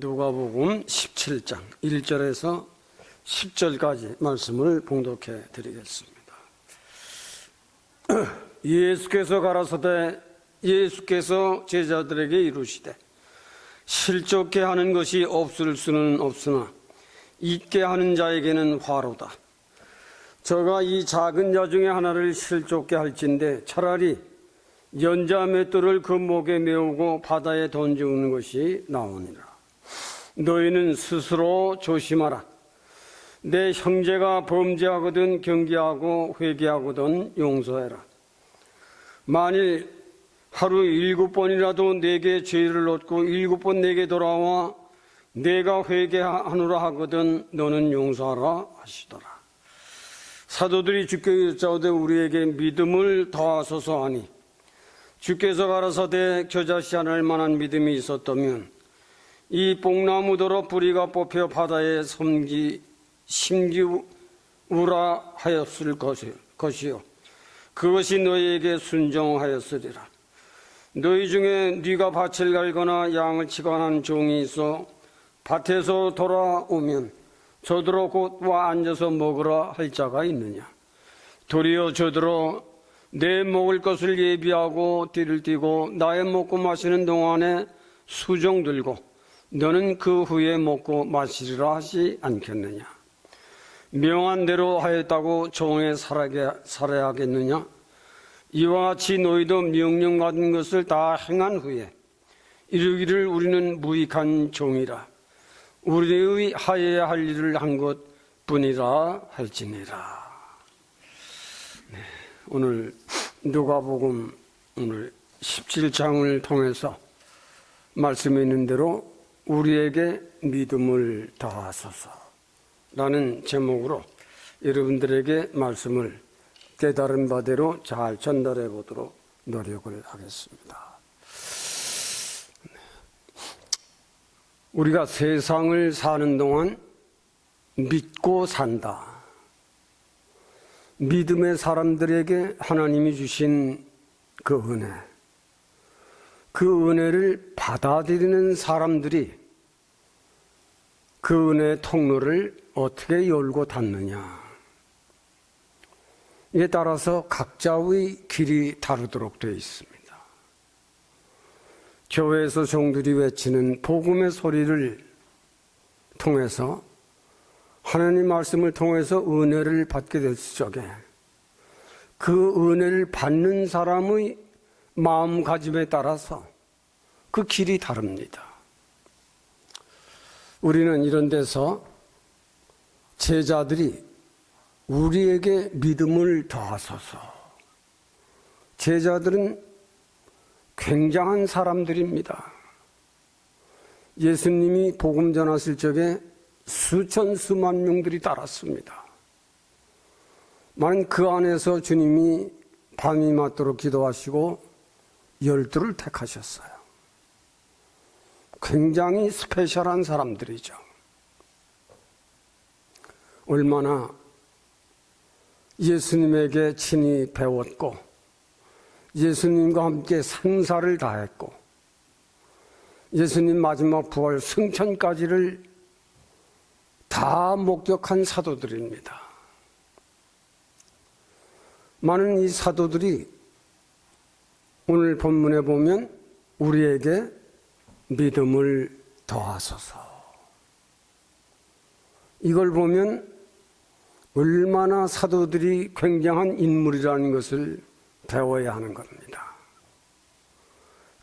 누가복음 17장 1절에서 10절까지 말씀을 봉독해 드리겠습니다. 예수께서 가라사대 예수께서 제자들에게 이르시되 실족게 하는 것이 없을 수는 없으나 있게 하는 자에게는 화로다. 저가 이 작은 자 중에 하나를 실족게 할진대 차라리 연자 맷돌을 그 목에 메우고 바다에 던지는 것이 나오니라. 너희는 스스로 조심하라. 내 형제가 범죄하거든 경계하고 회개하거든 용서해라. 만일 하루 7번이라도 내게 죄를 얻고 7번 내게 돌아와 내가 회개하노라 하거든 너는 용서하라 하시더라. 사도들이 주께 여짜오되 우리에게 믿음을 더하소서 하니 주께서 가라사대 겨자씨 하나일 만한 믿음이 있었다면 이 뽕나무더러 뿌리가 뽑혀 바다에 심기우라 하였을 것이요 그것이 너희에게 순종하였으리라. 너희 중에 네가 밭을 갈거나 양을 치거나 하는 종이 있어 밭에서 돌아오면 저들어 곧 와 앉아서 먹으라 할 자가 있느냐. 도리어 저들어 내 먹을 것을 예비하고 띠를 띠고 나의 먹고 마시는 동안에 수종 들고 너는 그 후에 먹고 마시리라 하지 않겠느냐. 명한 대로 하였다고 종에 살아야 하겠느냐. 이와 같이 너희도 명령받은 것을 다 행한 후에 이르기를 우리는 무익한 종이라 우리의 하여야 할 일을 한 것뿐이라 할지니라. 네, 오늘 누가복음 오늘 17장을 통해서 말씀에 있는 대로 우리에게 믿음을 더하소서 라는 제목으로 여러분들에게 말씀을 깨달은 바대로 잘 전달해 보도록 노력을 하겠습니다. 우리가 세상을 사는 동안 믿고 산다. 믿음의 사람들에게 하나님이 주신 그 은혜, 그 은혜를 받아들이는 사람들이 그 은혜의 통로를 어떻게 열고 닫느냐. 이에 따라서 각자의 길이 다르도록 되어 있습니다. 교회에서 종들이 외치는 복음의 소리를 통해서 하나님 말씀을 통해서 은혜를 받게 될 적에 그 은혜를 받는 사람의 마음가짐에 따라서 그 길이 다릅니다. 우리는 이런 데서 제자들이 우리에게 믿음을 더하소서. 제자들은 굉장한 사람들입니다. 예수님이 복음 전하실 적에 수천 수만 명들이 따랐습니다. 만 그 안에서 주님이 밤이 맞도록 기도하시고 12를 택하셨어요. 굉장히 스페셜한 사람들이죠. 얼마나 예수님에게 친히 배웠고 예수님과 함께 생사를 다했고 예수님 마지막 부활 승천까지를 다 목격한 사도들입니다. 많은 이 사도들이 오늘 본문에 보면 우리에게 믿음을 더하소서. 이걸 보면 얼마나 사도들이 굉장한 인물이라는 것을 배워야 하는 겁니다.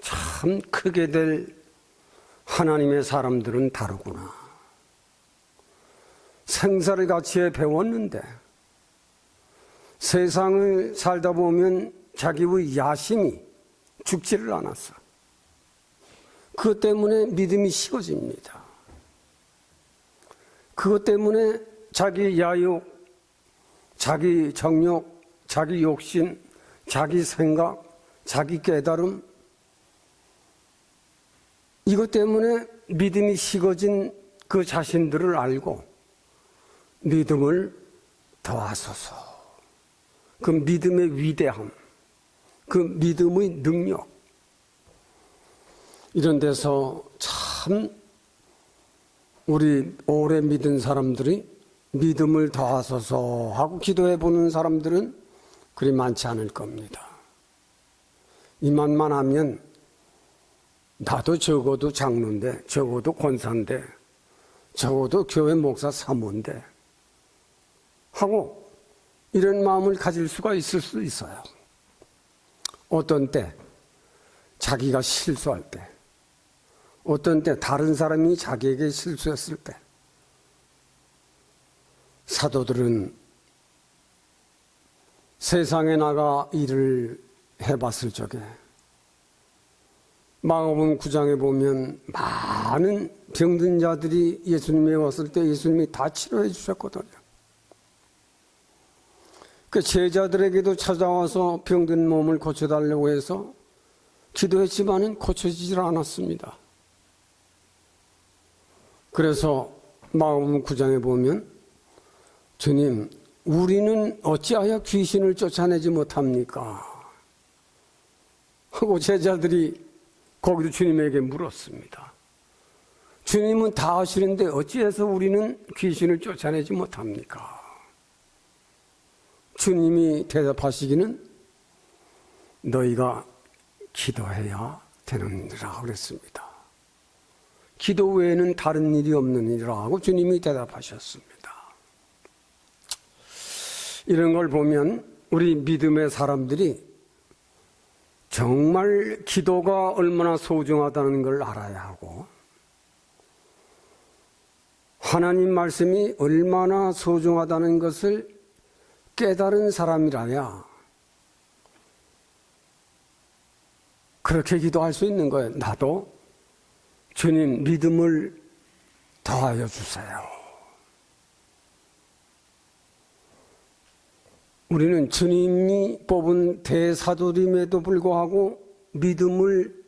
참 크게 될 하나님의 사람들은 다르구나. 생사를 같이 배웠는데 세상을 살다 보면 자기의 야심이 죽지를 않았어. 그것 때문에 믿음이 식어집니다. 그것 때문에 자기 야욕, 자기 정욕, 자기 욕심, 자기 생각, 자기 깨달음, 이것 때문에 믿음이 식어진 그 자신들을 알고 믿음을 더하소서. 그 믿음의 위대함, 그 믿음의 능력, 이런 데서 참 우리 오래 믿은 사람들이 믿음을 더하소서 하고 기도해 보는 사람들은 그리 많지 않을 겁니다. 이만만 하면 나도 적어도 장로인데, 적어도 권사인데, 적어도 교회 목사 사모인데 하고 이런 마음을 가질 수가 있을 수 있어요. 어떤 때 자기가 실수할 때, 어떤 때 다른 사람이 자기에게 실수했을 때, 사도들은 세상에 나가 일을 해봤을 적에 마가복음 9장에 보면 많은 병든 자들이 예수님에 왔을 때 예수님이 다 치료해 주셨거든요. 그 제자들에게도 찾아와서 병든 몸을 고쳐달라고 해서 기도했지만은 고쳐지질 않았습니다. 그래서 마가복음 9장에 보면 주님, 우리는 어찌하여 귀신을 쫓아내지 못합니까? 하고 제자들이 거기도 주님에게 물었습니다. 주님은 다 아시는데 어찌해서 우리는 귀신을 쫓아내지 못합니까? 주님이 대답하시기는 너희가 기도해야 되느니라 그랬습니다. 기도 외에는 다른 일이 없느니라 하고 주님이 대답하셨습니다. 이런 걸 보면 우리 믿음의 사람들이 정말 기도가 얼마나 소중하다는 걸 알아야 하고 하나님 말씀이 얼마나 소중하다는 것을 깨달은 사람이라야 그렇게 기도할 수 있는 거예요. 나도 주님 믿음을 더하여 주세요. 우리는 주님이 뽑은 대사도임에도 불구하고 믿음을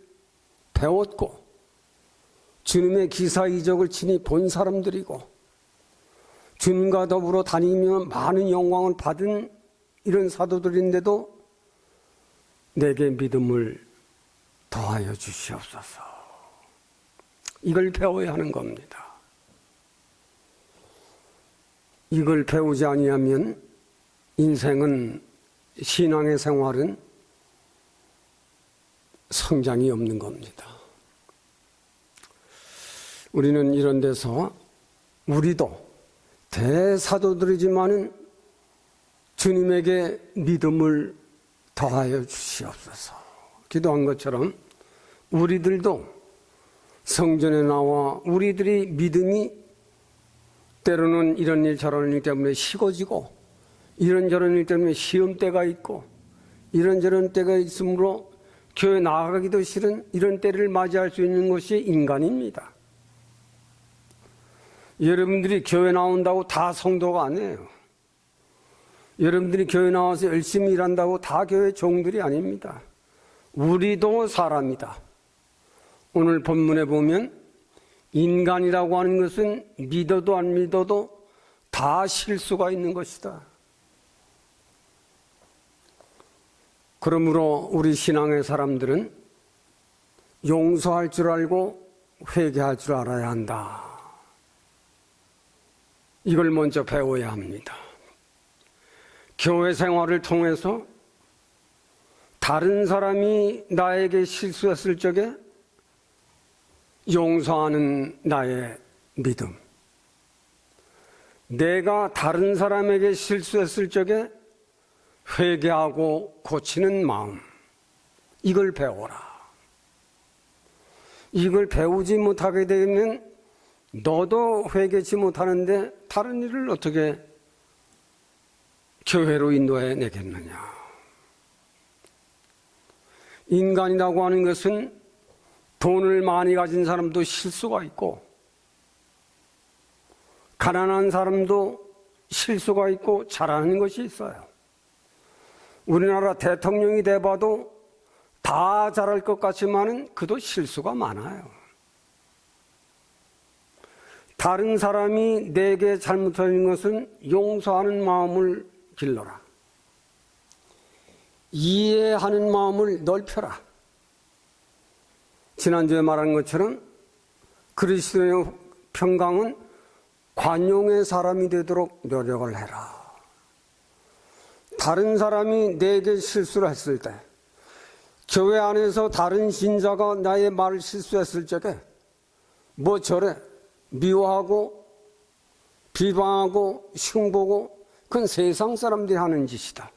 배웠고 주님의 기사이적을 친히 본 사람들이고 주님과 더불어 다니며 많은 영광을 받은 이런 사도들인데도 내게 믿음을 더하여 주시옵소서. 이걸 배워야 하는 겁니다. 이걸 배우지 아니하면 인생은, 신앙의 생활은 성장이 없는 겁니다. 우리는 이런 데서 우리도 대사도들이지만은 주님에게 믿음을 더하여 주시옵소서. 기도한 것처럼 우리들도 성전에 나와 우리들이 믿음이 때로는 이런 일 저런 일 때문에 식어지고 이런저런 일 때문에 시험 때가 있고 이런저런 때가 있으므로 교회 나아가기도 싫은 이런 때를 맞이할 수 있는 것이 인간입니다. 여러분들이 교회 나온다고 다 성도가 아니에요. 여러분들이 교회 나와서 열심히 일한다고 다 교회 종들이 아닙니다. 우리도 사람이다. 오늘 본문에 보면 인간이라고 하는 것은 믿어도 안 믿어도 다 실수가 있는 것이다. 그러므로 우리 신앙의 사람들은 용서할 줄 알고 회개할 줄 알아야 한다. 이걸 먼저 배워야 합니다. 교회 생활을 통해서 다른 사람이 나에게 실수했을 적에 용서하는 나의 믿음, 내가 다른 사람에게 실수했을 적에 회개하고 고치는 마음, 이걸 배워라. 이걸 배우지 못하게 되면 너도 회개치 못하는데 다른 일을 어떻게 교회로 인도해 내겠느냐. 인간이라고 하는 것은 돈을 많이 가진 사람도 실수가 있고 가난한 사람도 실수가 있고 잘하는 것이 있어요. 우리나라 대통령이 돼봐도 다 잘할 것 같지만은 그도 실수가 많아요. 다른 사람이 내게 잘못하는 것은 용서하는 마음을 길러라. 이해하는 마음을 넓혀라. 지난주에 말한 것처럼 그리스도의 평강은 관용의 사람이 되도록 노력을 해라. 다른 사람이 내게 실수를 했을 때, 교회 안에서 다른 신자가 나의 말을 실수했을 적에 뭐 저래 미워하고 비방하고 흉보고 그건 세상 사람들이 하는 짓이다.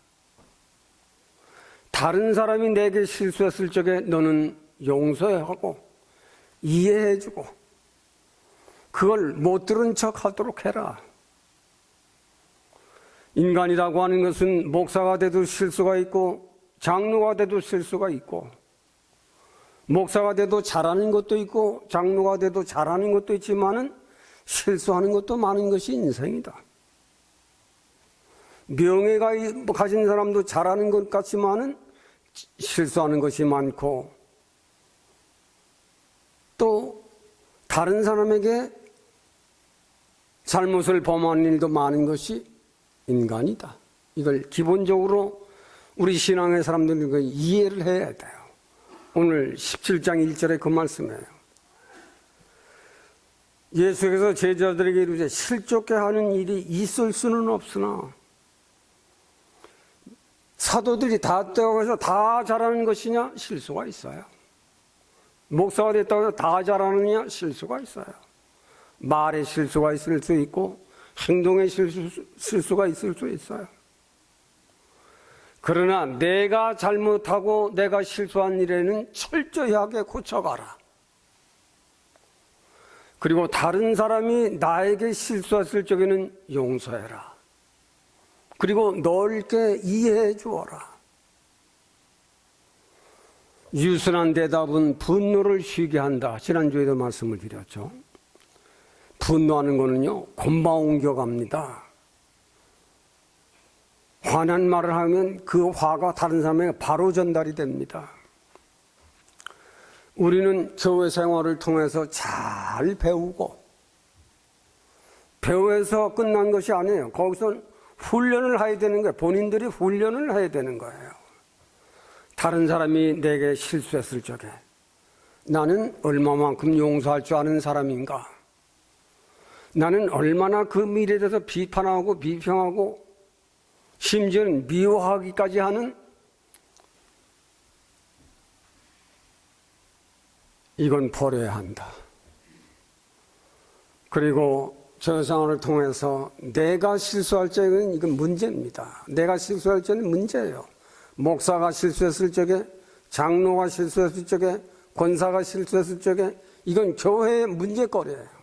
다른 사람이 내게 실수했을 적에 너는 용서하고 이해해주고 그걸 못 들은 척 하도록 해라. 인간이라고 하는 것은 목사가 돼도 실수가 있고 장로가 돼도 실수가 있고 목사가 돼도 잘하는 것도 있고 장로가 돼도 잘하는 것도 있지만은 실수하는 것도 많은 것이 인생이다. 명예가 가진 사람도 잘하는 것 같지만은 실수하는 것이 많고 또 다른 사람에게 잘못을 범하는 일도 많은 것이 인간이다. 이걸 기본적으로 우리 신앙의 사람들은 이해를 해야 돼요. 오늘 17장 1절에 그 말씀이에요. 예수께서 제자들에게 이르되 실족게 하는 일이 있을 수는 없으나 사도들이 다 됐다고 해서 다 잘하는 것이냐? 실수가 있어요. 목사가 됐다고 해서 다 잘하느냐? 실수가 있어요. 말에 실수가 있을 수 있고 행동에 실수가 있을 수 있어요. 그러나 내가 잘못하고 내가 실수한 일에는 철저히 하게 고쳐가라. 그리고 다른 사람이 나에게 실수했을 적에는 용서해라. 그리고 넓게 이해해 주어라. 유순한 대답은 분노를 쉬게 한다. 지난주에도 말씀을 드렸죠. 분노하는 거는요, 곰바 옮겨갑니다. 화난 말을 하면 그 화가 다른 사람에게 바로 전달이 됩니다. 우리는 교회 생활을 통해서 잘 배우고, 배워서 끝난 것이 아니에요. 거기서 훈련을 해야 되는 거예요. 본인들이 훈련을 해야 되는 거예요. 다른 사람이 내게 실수했을 적에 나는 얼마만큼 용서할 줄 아는 사람인가? 나는 얼마나 그 일에 대해서 비판하고 비평하고 심지어는 미워하기까지 하는 이건 버려야 한다. 그리고 저생활을 통해서 내가 실수할 적에는 이건 문제입니다. 내가 실수할 적에는 문제예요. 목사가 실수했을 적에, 장로가 실수했을 적에, 권사가 실수했을 적에 이건 교회의 문제거리예요.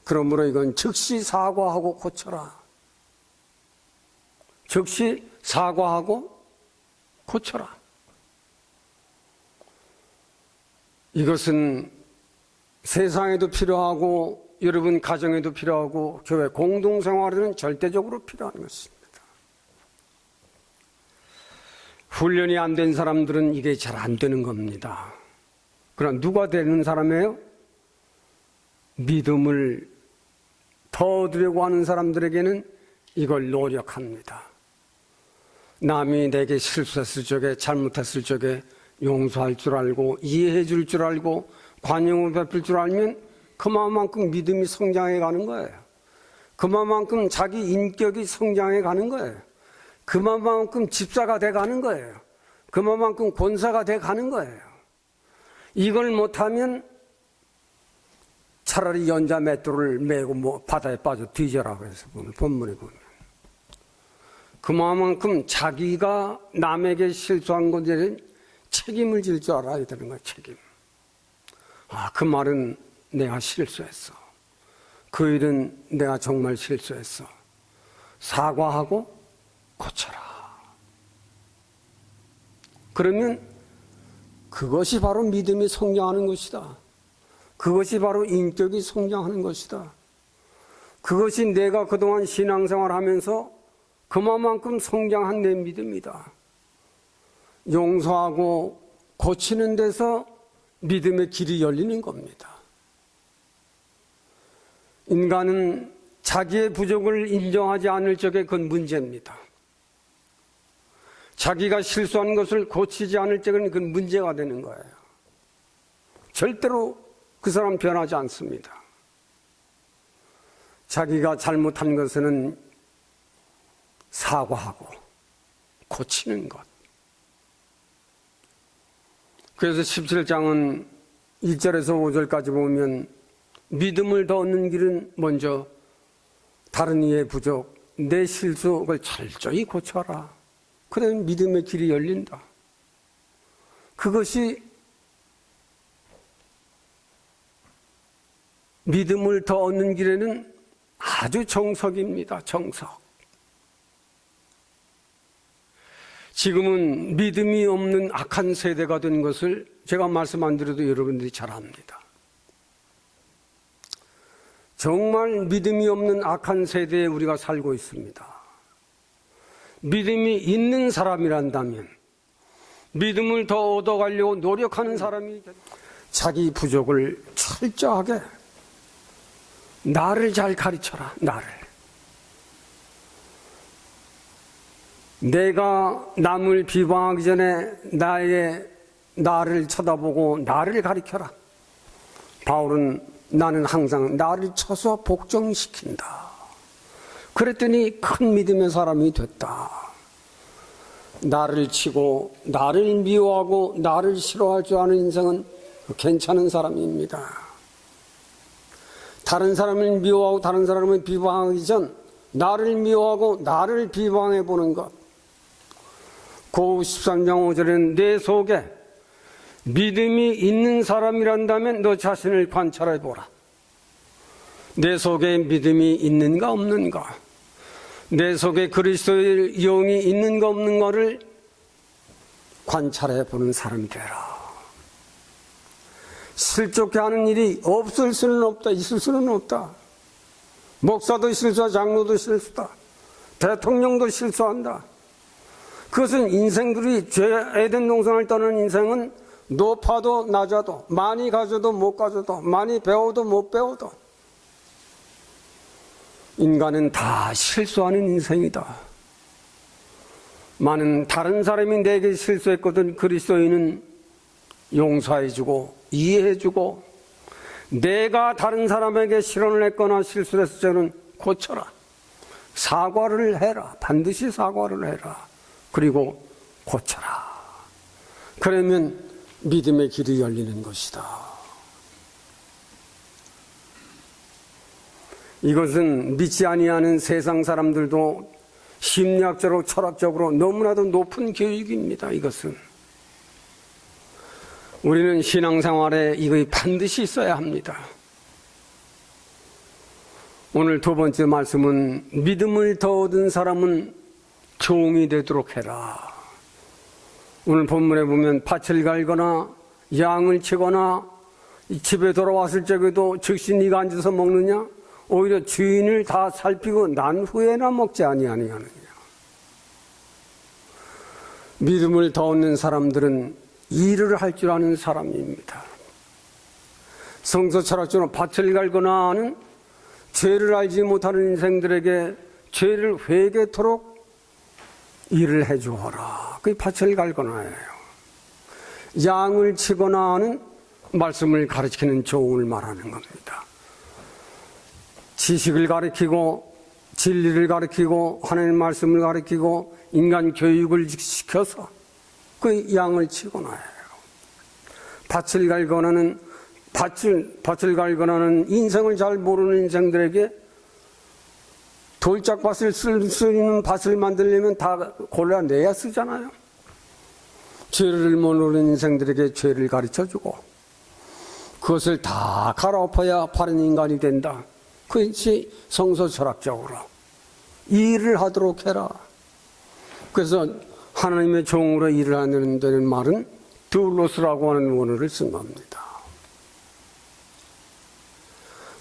그러므로 이건 즉시 사과하고 고쳐라. 즉시 사과하고 고쳐라. 이것은 세상에도 필요하고 여러분 가정에도 필요하고 교회 공동생활에는 절대적으로 필요한 것입니다. 훈련이 안 된 사람들은 이게 잘 안 되는 겁니다. 그러나 누가 되는 사람이에요? 믿음을 더 얻으려고 하는 사람들에게는 이걸 노력합니다. 남이 내게 실수했을 적에, 잘못했을 적에 용서할 줄 알고 이해해 줄 줄 알고 관용을 베풀 줄 알면 그만큼 믿음이 성장해 가는 거예요. 그만큼 자기 인격이 성장해 가는 거예요. 그만큼 집사가 돼 가는 거예요. 그만큼 권사가 돼 가는 거예요. 이걸 못하면 차라리 연자 맷돌을 메고 뭐 바다에 빠져 뒤져라 그래서 본문에 보면 그만큼 자기가 남에게 실수한 것에 책임을 질 줄 알아야 되는 거예요. 책임. 아, 그 말은 내가 실수했어. 그 일은 내가 정말 실수했어. 사과하고 고쳐라. 그러면 그것이 바로 믿음이 성장하는 것이다. 그것이 바로 인격이 성장하는 것이다. 그것이 내가 그동안 신앙생활 하면서 그만큼 성장한 내 믿음이다. 용서하고 고치는 데서 믿음의 길이 열리는 겁니다. 인간은 자기의 부족을 인정하지 않을 적에 그건 문제입니다. 자기가 실수한 것을 고치지 않을 적에는 그건 문제가 되는 거예요. 절대로 그 사람 변하지 않습니다. 자기가 잘못한 것은 사과하고 고치는 것. 그래서 17장은 1절에서 5절까지 보면 믿음을 더 얻는 길은 먼저 다른 이의 부족, 내 실수를 철저히 고쳐라. 그러면 믿음의 길이 열린다. 그것이 믿음을 더 얻는 길에는 아주 정석입니다. 정석. 지금은 믿음이 없는 악한 세대가 된 것을 제가 말씀 안 드려도 여러분들이 잘 압니다. 정말 믿음이 없는 악한 세대에 우리가 살고 있습니다. 믿음이 있는 사람이란다면, 믿음을 더 얻어가려고 노력하는 사람이 자기 부족을 철저하게 나를 잘 가르쳐라. 내가 남을 비방하기 전에 나를 쳐다보고 나를 가르쳐라. 바울은 나는 항상 나를 쳐서 복종시킨다. 그랬더니 큰 믿음의 사람이 됐다. 나를 치고 나를 미워하고 나를 싫어할 줄 아는 인생은 괜찮은 사람입니다. 다른 사람을 미워하고 다른 사람을 비방하기 전 나를 미워하고 나를 비방해 보는 것. 고우 13장 5절에는 내 속에 믿음이 있는 사람이란다면 너 자신을 관찰해 보라. 내 속에 믿음이 있는가 없는가, 내 속에 그리스도의 영이 있는가 없는가를 관찰해 보는 사람이 되라. 실족해 하는 일이 없을 수는 없다. 있을 수는 없다. 목사도 실수하고 장로도 실수다. 대통령도 실수한다. 그것은 인생들이 죄 에덴 동산을 떠나는 인생은 높아도 낮아도, 많이 가져도 못 가져도, 많이 배워도 못 배워도 인간은 다 실수하는 인생이다. 많은 다른 사람이 내게 실수했거든 그리스도인은 용서해주고 이해해주고, 내가 다른 사람에게 실언을 했거나 실수를 했을 때는 고쳐라. 사과를 해라. 반드시 사과를 해라. 그리고 고쳐라. 그러면 믿음의 길이 열리는 것이다. 이것은 믿지 아니하는 세상 사람들도 심리학적으로 철학적으로 너무나도 높은 교육입니다. 이것은 우리는 신앙생활에 이것이 반드시 있어야 합니다. 오늘 두 번째 말씀은 믿음을 더 얻은 사람은 종이 되도록 해라. 오늘 본문에 보면 밭을 갈거나 양을 치거나 집에 돌아왔을 적에도 즉시 네가 앉아서 먹느냐? 오히려 주인을 다 살피고 난 후에나 먹지 아니하느냐. 믿음을 더 얻는 사람들은 일을 할 줄 아는 사람입니다. 성서 철학적으로 밭을 갈거나 하는 죄를 알지 못하는 인생들에게 죄를 회개토록 일을 해주어라. 그게 밭을 갈거나예요. 양을 치거나 하는 말씀을 가르치는 종을 말하는 겁니다. 지식을 가르치고 진리를 가르치고 하나님 말씀을 가르치고 인간 교육을 시켜서 그 양을 치거나 해요. 밭을 갈거나는 밭을 갈거나는 인생을 잘 모르는 인생들에게 돌짝밭을 쓸 수 있는 밭을 만들려면 다 골라내야 쓰잖아요. 죄를 모르는 인생들에게 죄를 가르쳐주고 그것을 다 갈아엎어야 바른 인간이 된다. 그것이 성서 철학적으로 일을 하도록 해라. 그래서 하나님의 종으로 일을 하는 데는 말은 두울로스라고 하는 원어를 쓴 겁니다.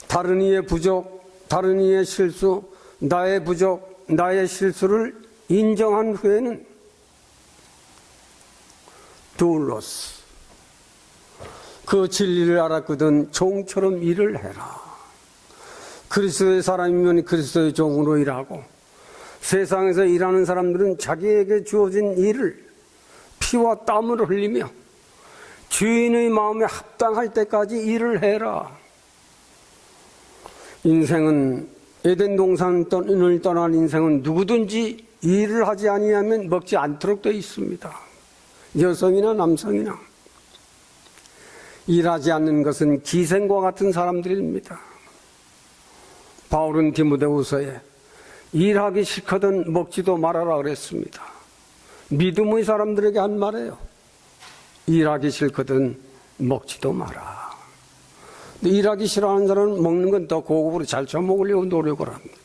다른 이의 부족, 다른 이의 실수, 나의 부족, 나의 실수를 인정한 후에는 두울로스, 그 진리를 알았거든 종처럼 일을 해라. 그리스도의 사람이면 그리스도의 종으로 일하고, 세상에서 일하는 사람들은 자기에게 주어진 일을 피와 땀을 흘리며 주인의 마음에 합당할 때까지 일을 해라. 인생은 에덴 동산을 떠난 인생은 누구든지 일을 하지 아니하면 먹지 않도록 되어 있습니다. 여성이나 남성이나. 일하지 않는 것은 기생과 같은 사람들입니다. 바울은 디모데후서에 일하기 싫거든 먹지도 말아라 그랬습니다. 믿음의 사람들에게 한 말이에요. 일하기 싫거든 먹지도 마라. 일하기 싫어하는 사람은 먹는 건 더 고급으로 잘 처먹으려고 노력을 합니다.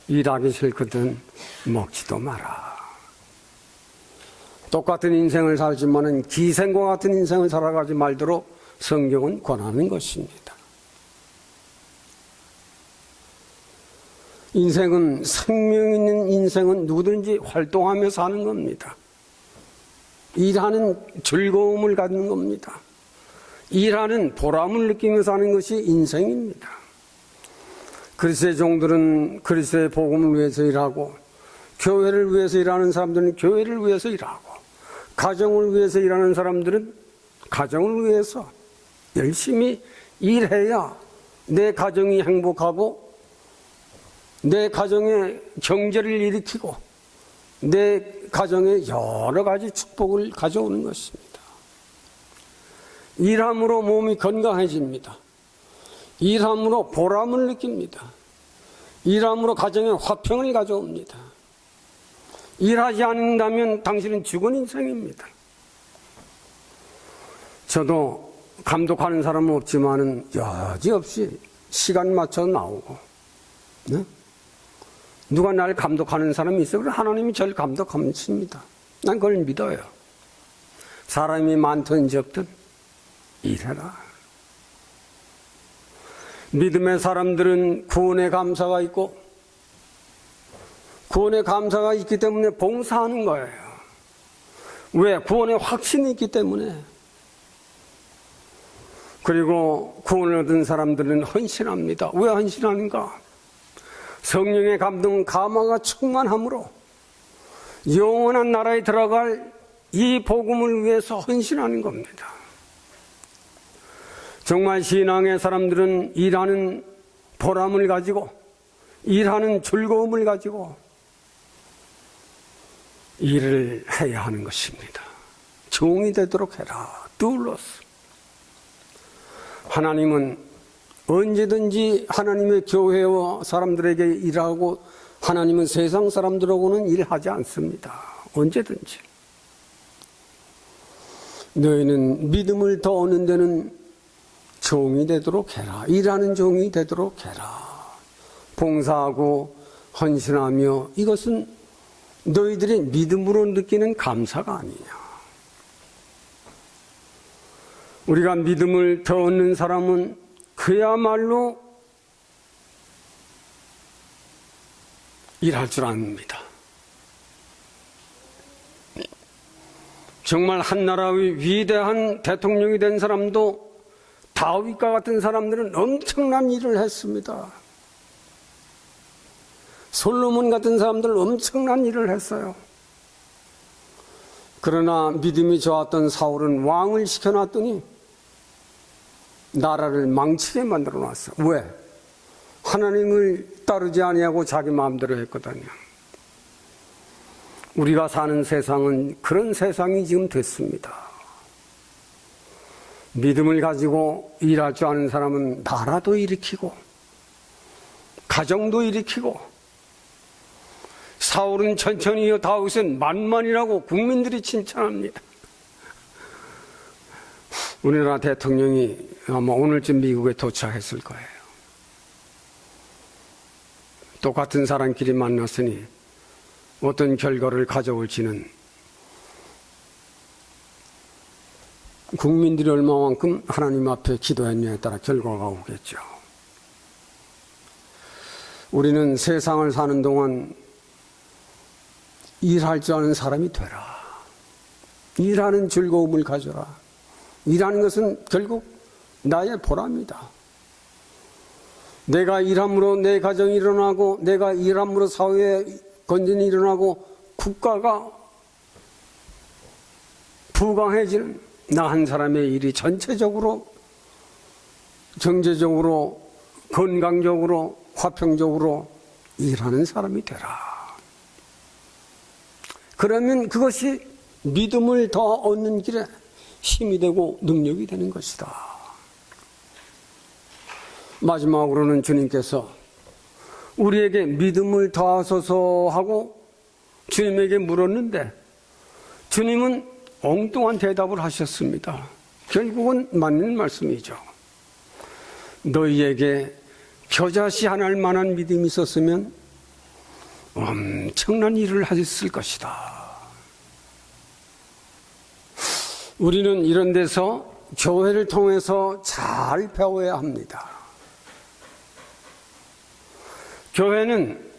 일하기 싫거든 먹지도 마라. 똑같은 인생을 살지만은 기생과 같은 인생을 살아가지 말도록 성경은 권하는 것입니다. 인생은, 생명 있는 인생은 누구든지 활동하며 사는 겁니다. 일하는 즐거움을 갖는 겁니다. 일하는 보람을 느끼며 사는 것이 인생입니다. 그리스도의 종들은 그리스도의 복음을 위해서 일하고, 교회를 위해서 일하는 사람들은 교회를 위해서 일하고, 가정을 위해서 일하는 사람들은 가정을 위해서 열심히 일해야 내 가정이 행복하고 내 가정의 경제를 일으키고 내 가정에 여러 가지 축복을 가져오는 것입니다. 일함으로 몸이 건강해집니다. 일함으로 보람을 느낍니다. 일함으로 가정에 화평을 가져옵니다. 일하지 않는다면 당신은 죽은 인생입니다. 저도 감독하는 사람은 없지만은 여지없이 시간 맞춰 나오고, 네? 누가 날 감독하는 사람이 있어? 그럼 하나님이 저를 감독하십니다. 난 그걸 믿어요. 사람이 많든 적든 일해라. 믿음의 사람들은 구원의 감사가 있고, 구원의 감사가 있기 때문에 봉사하는 거예요. 왜? 구원의 확신이 있기 때문에. 그리고 구원을 얻은 사람들은 헌신합니다. 왜 헌신하는가? 성령의 감동, 감화가 충만함으로 영원한 나라에 들어갈 이 복음을 위해서 헌신하는 겁니다. 정말 신앙의 사람들은 일하는 보람을 가지고, 일하는 즐거움을 가지고 일을 해야 하는 것입니다. 종이 되도록 해라. doulos. 하나님은 언제든지 하나님의 교회와 사람들에게 일하고, 하나님은 세상 사람들하고는 일하지 않습니다. 언제든지. 너희는 믿음을 더 얻는 데는 종이 되도록 해라. 일하는 종이 되도록 해라. 봉사하고 헌신하며, 이것은 너희들이 믿음으로 느끼는 감사가 아니냐. 우리가 믿음을 더 얻는 사람은 그야말로 일할 줄 압니다. 정말 한 나라의 위대한 대통령이 된 사람도 다윗과 같은 사람들은 엄청난 일을 했습니다. 솔로몬 같은 사람들은 엄청난 일을 했어요. 그러나 믿음이 좋았던 사울은 왕을 시켜놨더니 나라를 망치게 만들어 놨어. 왜? 하나님을 따르지 아니하고 자기 마음대로 했거든요. 우리가 사는 세상은 그런 세상이 지금 됐습니다. 믿음을 가지고 일할 줄 아는 사람은 나라도 일으키고 가정도 일으키고, 사울은 천천히요, 다윗은 만만이라고 국민들이 칭찬합니다. 우리나라 대통령이 아마 오늘쯤 미국에 도착했을 거예요. 똑같은 사람끼리 만났으니 어떤 결과를 가져올지는 국민들이 얼마만큼 하나님 앞에 기도했냐에 따라 결과가 오겠죠. 우리는 세상을 사는 동안 일할 줄 아는 사람이 되라. 일하는 즐거움을 가져라. 일하는 것은 결국 나의 보람이다. 내가 일함으로 내 가정이 일어나고, 내가 일함으로 사회에 건전이 일어나고, 국가가 부강해지는, 나 한 사람의 일이 전체적으로 경제적으로 건강적으로 화평적으로 일하는 사람이 되라. 그러면 그것이 믿음을 더 얻는 길에 힘이 되고 능력이 되는 것이다. 마지막으로는 주님께서 우리에게 믿음을 더하소서 하고 주님에게 물었는데 주님은 엉뚱한 대답을 하셨습니다. 결국은 맞는 말씀이죠. 너희에게 겨자씨 하나일 만한 믿음이 있었으면 엄청난 일을 하셨을 것이다. 우리는 이런 데서 교회를 통해서 잘 배워야 합니다. 교회는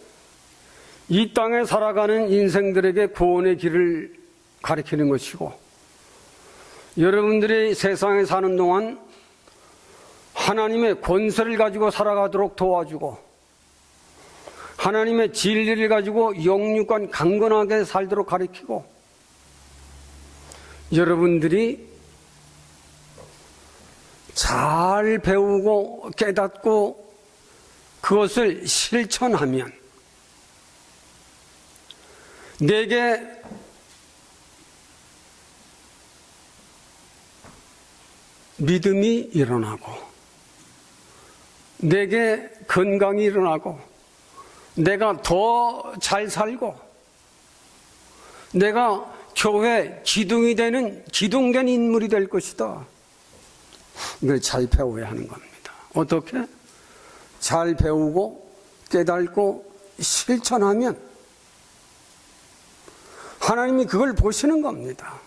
이 땅에 살아가는 인생들에게 구원의 길을 가리키는 것이고, 여러분들이 세상에 사는 동안 하나님의 권세를 가지고 살아가도록 도와주고, 하나님의 진리를 가지고 영육간 강건하게 살도록 가리키고, 여러분들이 잘 배우고 깨닫고 그것을 실천하면 내게 믿음이 일어나고 내게 건강이 일어나고 내가 더 잘 살고 내가 교회 기둥이 되는 기둥된 인물이 될 것이다. 이걸 잘 배워야 하는 겁니다. 어떻게? 잘 배우고 깨닫고 실천하면 하나님이 그걸 보시는 겁니다.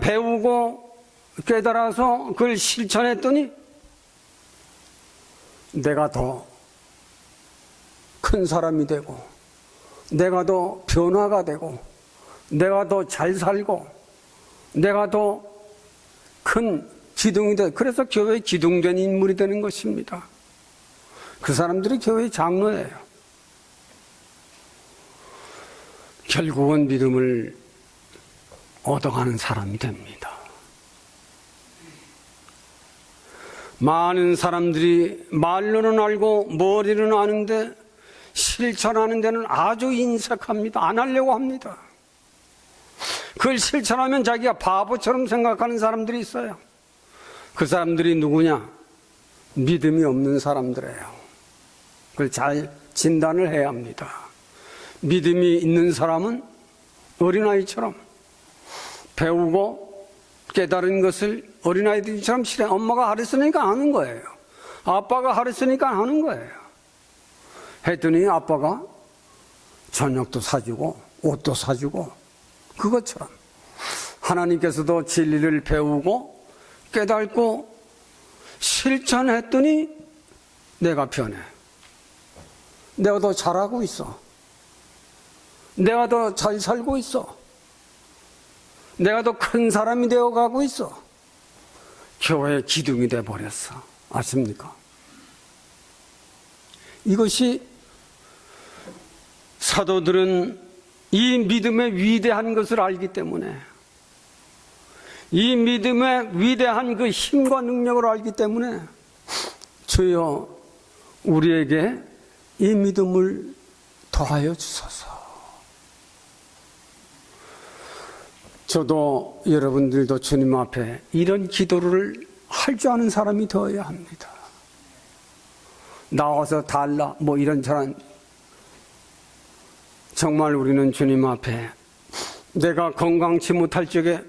배우고 깨달아서 그걸 실천했더니 내가 더 큰 사람이 되고 내가 더 변화가 되고 내가 더 잘 살고 내가 더 큰 기둥이 돼. 그래서 교회의 기둥된 인물이 되는 것입니다. 그 사람들이 교회의 장로예요. 결국은 믿음을 얻어가는 사람이 됩니다. 많은 사람들이 말로는 알고 머리는 아는데 실천하는 데는 아주 인색합니다. 안 하려고 합니다. 그걸 실천하면 자기가 바보처럼 생각하는 사람들이 있어요. 그 사람들이 누구냐? 믿음이 없는 사람들이에요. 그걸 잘 진단을 해야 합니다. 믿음이 있는 사람은 어린아이처럼 배우고 깨달은 것을 어린아이들처럼 실행, 엄마가 하랬으니까 하는 거예요. 아빠가 하랬으니까 하는 거예요. 했더니 아빠가 저녁도 사주고 옷도 사주고 그것처럼 하나님께서도 진리를 배우고 깨닫고 실천했더니 내가 변해. 내가 더 잘하고 있어. 내가 더 잘 살고 있어. 내가 더 큰 사람이 되어가고 있어. 교회의 기둥이 되어버렸어. 아십니까? 이것이 사도들은 이 믿음의 위대한 것을 알기 때문에 이 믿음의 위대한 그 힘과 능력을 알기 때문에 주여 우리에게 이 믿음을 더하여 주소서. 저도 여러분들도 주님 앞에 이런 기도를 할 줄 아는 사람이 되어야 합니다. 나와서 달라 뭐 이런 사람, 정말 우리는 주님 앞에 내가 건강치 못할 적에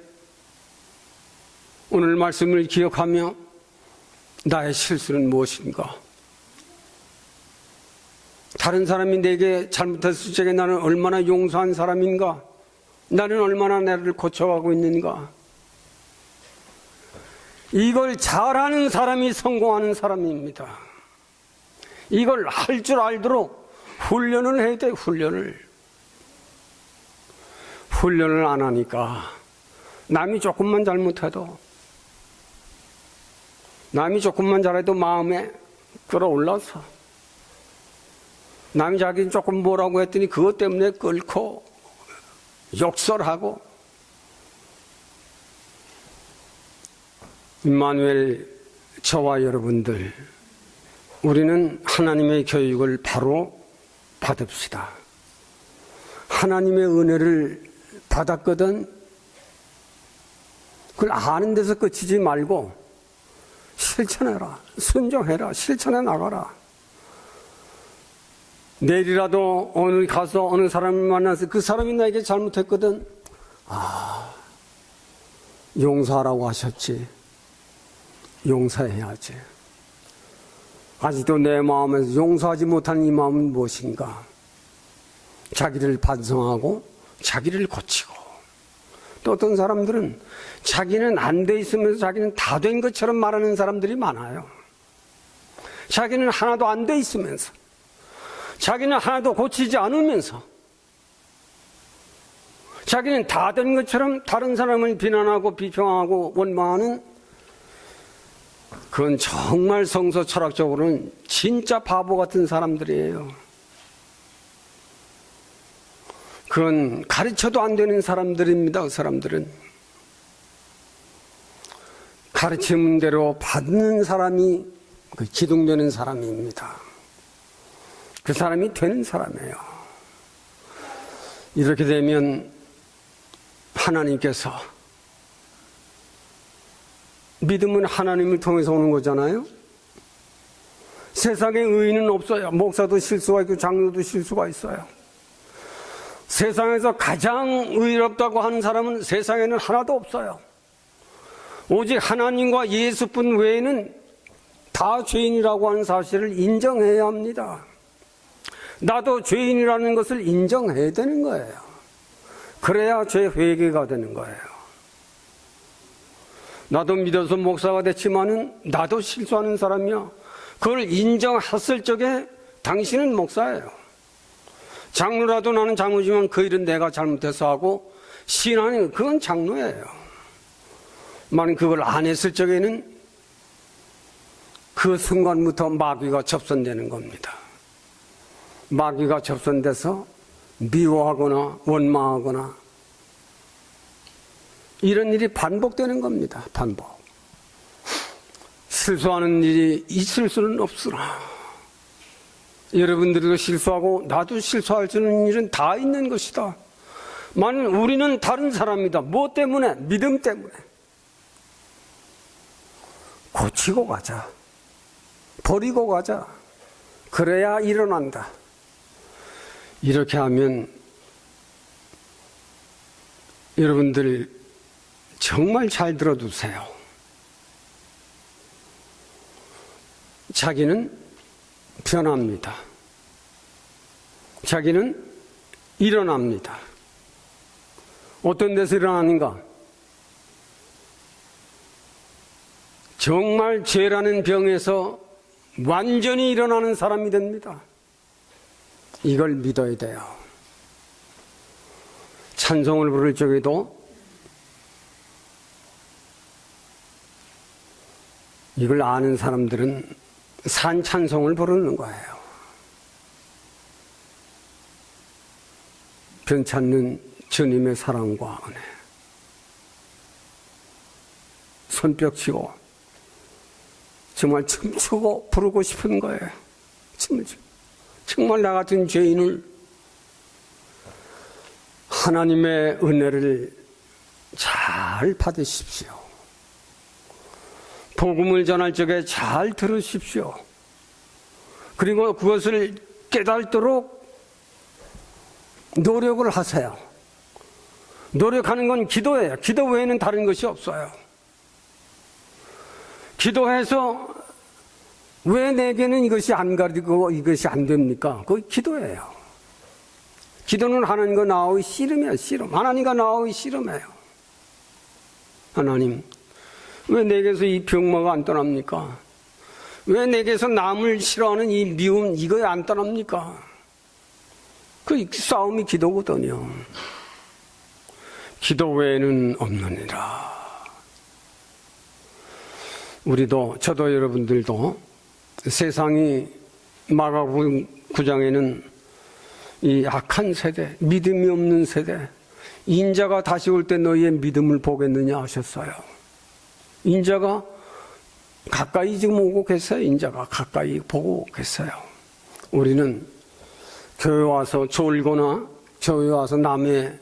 오늘 말씀을 기억하며 나의 실수는 무엇인가? 다른 사람이 내게 잘못했을 적에 나는 얼마나 용서한 사람인가? 나는 얼마나 나를 고쳐가고 있는가? 이걸 잘하는 사람이 성공하는 사람입니다. 이걸 할 줄 알도록 훈련을 해야 돼. 훈련을 안 하니까 남이 조금만 잘못해도 남이 조금만 잘해도 마음에 끌어올라서 남이 자기 조금 뭐라고 했더니 그것 때문에 끓고 욕설하고 임마누엘, 저와 여러분들, 우리는 하나님의 교육을 바로 받읍시다. 하나님의 은혜를 받았거든 그걸 아는 데서 그치지 말고 실천해라. 순종해라. 실천해 나가라. 내일이라도 오늘 가서 어느 사람을 만나서 그 사람이 나에게 잘못했거든. 용서하라고 하셨지. 용서해야지. 아직도 내 마음에서 용서하지 못한 이 마음은 무엇인가? 자기를 반성하고 자기를 고치고, 또 어떤 사람들은 자기는 안 돼 있으면서 자기는 다 된 것처럼 말하는 사람들이 많아요. 자기는 하나도 안 돼 있으면서, 자기는 하나도 고치지 않으면서, 자기는 다 된 것처럼 다른 사람을 비난하고 비평하고 원망하는, 그건 정말 성서 철학적으로는 진짜 바보 같은 사람들이에요. 그건 가르쳐도 안 되는 사람들입니다. 그 사람들은 가르치는 대로 받는 사람이 기둥되는 사람입니다. 그 사람이 되는 사람이에요. 이렇게 되면 하나님께서, 믿음은 하나님을 통해서 오는 거잖아요. 세상에 의인은 없어요. 목사도 실수가 있고 장로도 실수가 있어요. 세상에서 가장 의롭다고 하는 사람은 세상에는 하나도 없어요. 오직 하나님과 예수뿐 외에는 다 죄인이라고 하는 사실을 인정해야 합니다. 나도 죄인이라는 것을 인정해야 되는 거예요. 그래야 죄 회개가 되는 거예요. 나도 믿어서 목사가 됐지만은 나도 실수하는 사람이야. 그걸 인정했을 적에 당신은 목사예요. 장로라도 나는 장로지만 그 일은 내가 잘못해서 하고, 신앙은 그건 장로예요. 만약 그걸 안 했을 적에는 그 순간부터 마귀가 접선되는 겁니다. 마귀가 접선돼서 미워하거나 원망하거나 이런 일이 반복되는 겁니다. 반복. 실수하는 일이 있을 수는 없으나, 여러분들도 실수하고 나도 실수할 수 있는 일은 다 있는 것이다. 만일 우리는 다른 사람이다. 뭐 때문에? 믿음 때문에. 고치고 가자. 버리고 가자. 그래야 일어난다. 이렇게 하면 여러분들 정말 잘 들어두세요. 자기는 변합니다. 자기는 일어납니다. 어떤 데서 일어나는가? 정말 죄라는 병에서 완전히 일어나는 사람이 됩니다. 이걸 믿어야 돼요. 찬송을 부를 적에도 이걸 아는 사람들은 산 찬송을 부르는 거예요. 변찮는 주님의 사랑과 은혜. 손뼉 치고 정말 춤추고 부르고 싶은 거예요. 춤을 추고. 정말 나 같은 죄인을 하나님의 은혜를 잘 받으십시오. 복음을 전할 적에 잘 들으십시오. 그리고 그것을 깨닫도록 노력을 하세요. 노력하는 건 기도예요. 기도 외에는 다른 것이 없어요. 기도해서 왜 내게는 이것이 안 가리고 이것이 안 됩니까? 그거 기도예요. 기도는 하나님과 나의 씨름이에요. 씨름. 하나님과 나의 씨름이에요. 하나님, 왜 내게서 이 병마가 안 떠납니까? 왜 내게서 남을 싫어하는 이 미움 이거 안 떠납니까? 그 싸움이 기도거든요. 기도 외에는 없느니라. 우리도, 저도 여러분들도 세상이 마가복음 9장에는 이 악한 세대, 믿음이 없는 세대, 인자가 다시 올 때 너희의 믿음을 보겠느냐 하셨어요. 인자가 가까이 지금 오고 계세요. 인자가 가까이 보고 계세요. 우리는 교회 와서 졸거나 교회 와서 남의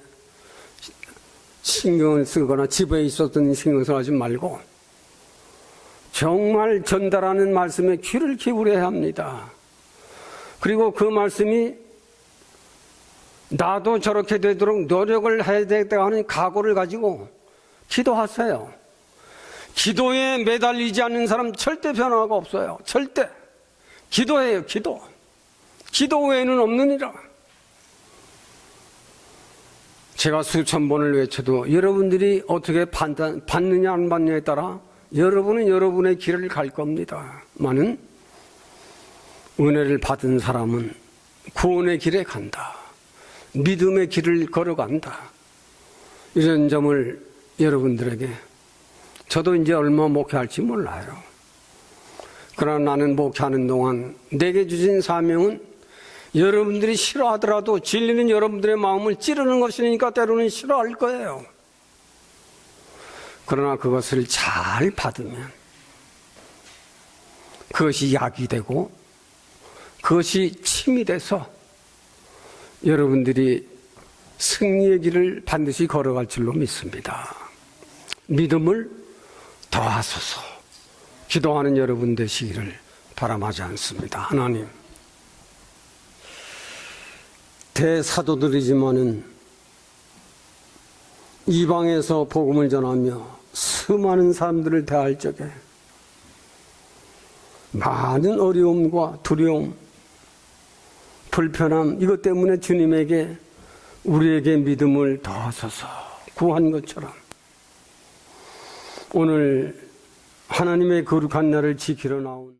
신경을 쓰거나 집에 있었던 신경을 하지 말고 정말 전달하는 말씀에 귀를 기울여야 합니다. 그리고 그 말씀이 나도 저렇게 되도록 노력을 해야 되겠다 하는 각오를 가지고 기도하세요. 기도에 매달리지 않는 사람 절대 변화가 없어요. 절대. 기도해요, 기도. 기도 외에는 없느니라. 제가 수천 번을 외쳐도 여러분들이 어떻게 받느냐 안 받느냐에 따라 여러분은 여러분의 길을 갈 겁니다. 많은 은혜를 받은 사람은 구원의 길에 간다. 믿음의 길을 걸어간다. 이런 점을 여러분들에게 저도 이제 얼마 목회할지 몰라요. 그러나 나는 목회하는 동안 내게 주신 사명은 여러분들이 싫어하더라도 진리는 여러분들의 마음을 찌르는 것이니까 때로는 싫어할 거예요. 그러나 그것을 잘 받으면 그것이 약이 되고 그것이 침이 돼서 여러분들이 승리의 길을 반드시 걸어갈 줄로 믿습니다. 믿음을 더하소서. 기도하는 여러분 되시기를 바람하지 않습니다. 하나님, 대사도들이지만은 이방에서 복음을 전하며 수많은 사람들을 대할 적에 많은 어려움과 두려움, 불편함, 이것 때문에 주님에게 우리에게 믿음을 더하소서 구한 것처럼 오늘 하나님의 거룩한 날을 지키러 나온